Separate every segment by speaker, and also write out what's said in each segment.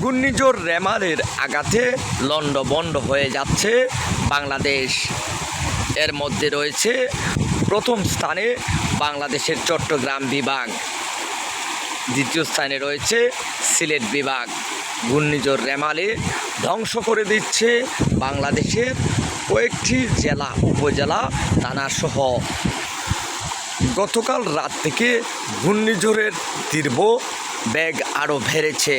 Speaker 1: ঘূর্ণিঝড় রেমালের আঘাতে লণ্ডভণ্ড হয়ে যাচ্ছে বাংলাদেশ। এর মধ্যে রয়েছে প্রথম স্থানে বাংলাদেশের চট্টগ্রাম বিভাগ, দ্বিতীয় স্থানে রয়েছে সিলেট বিভাগ। ঘূর্ণিঝড় রেমালে ধ্বংস করে দিচ্ছে বাংলাদেশের কয়েকটি জেলা, উপজেলা, থানাসহ। গতকাল রাত থেকে ঘূর্ণিঝড়ের তীব্র বেগ আরও বেড়েছে।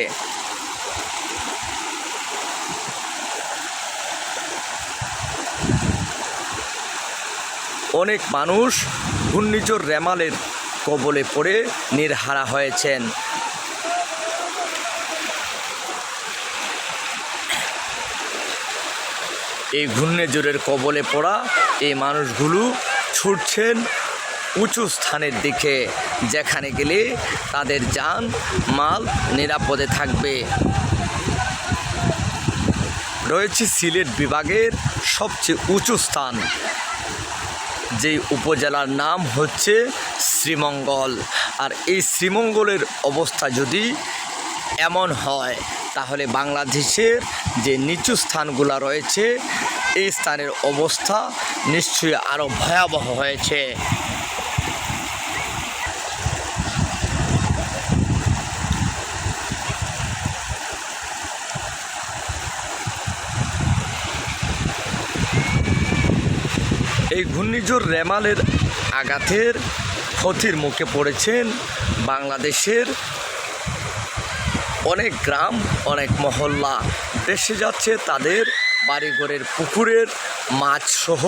Speaker 1: অনেক মানুষ ঘূর্ণিঝড় রেমালের কবলে পড়ে নির্হারা হয়েছেন। এই ঘূর্ণিঝড়ের কবলে পড়া এই মানুষগুলো ছুটছেন উঁচু স্থানের দিকে, যেখানে গেলে তাদের যান মাল নিরাপদে থাকবে। রয়েছে সিলেট বিভাগের সবচেয়ে উঁচু স্থান, যেই উপজেলার নাম হচ্ছে শ্রীমঙ্গল। আর এই শ্রীমঙ্গলের অবস্থা যদি এমন হয়, তাহলে বাংলাদেশের যে নিচু স্থানগুলো রয়েছে এই স্থানের অবস্থা নিশ্চয়ই আরও ভয়াবহ হয়েছে। এই ঘূর্ণিঝড় রেমালের আঘাতের ক্ষতির মুখে পড়েছেন বাংলাদেশের অনেক গ্রাম, অনেক মহল্লা। ভেসে যাচ্ছে তাদের বাড়িঘরের পুকুরের মাছসহ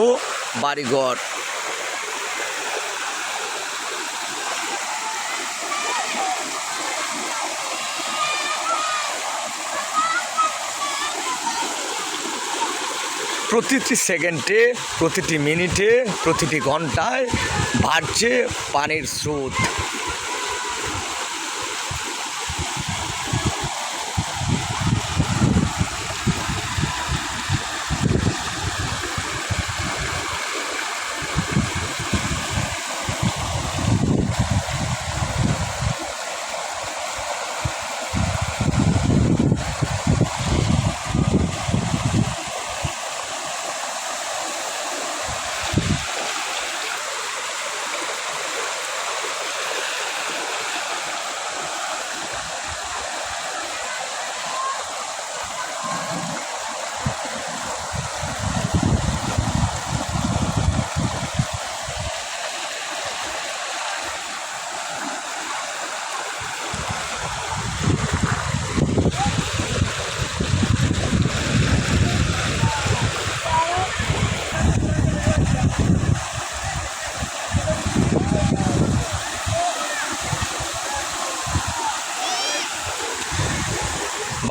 Speaker 1: বাড়িঘর। প্রতিটি সেকেন্ডে, প্রতিটি মিনিটে, প্রতিটি ঘন্টায় বাড়ছে পানির স্রোত।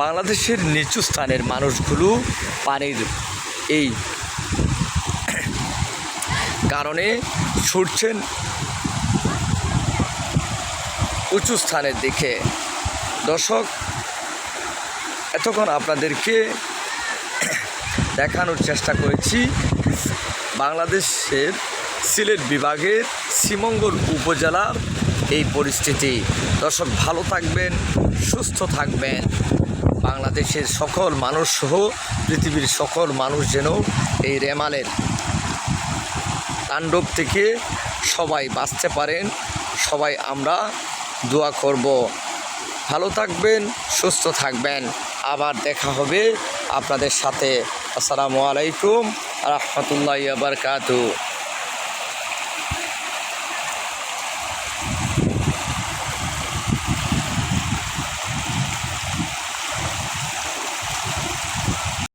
Speaker 1: বাংলাদেশের নিচু স্থানের মানুষগুলো পানির এই কারণে ছুটছেন উঁচু স্থানের দিকে। দর্শক, এতক্ষণ আপনাদেরকে দেখানোর চেষ্টা করেছি বাংলাদেশের সিলেট বিভাগের শ্রীমঙ্গল উপজেলার এই পরিস্থিতি। দর্শক, ভালো থাকবেন, সুস্থ থাকবেন। বাংলাদেশের সকল মানুষ সহ পৃথিবীর সকল মানুষ যেন এই রেমালের তাণ্ডব থেকে সবাই বাঁচতে পারেন, সবাই আমরা দোয়া করব। ভালো থাকবেন, সুস্থ থাকবেন। আবার দেখা হবে আপনাদের সাথে। আসসালামু আলাইকুম রাহমাতুল্লাহি ওয়া বারাকাতুহু।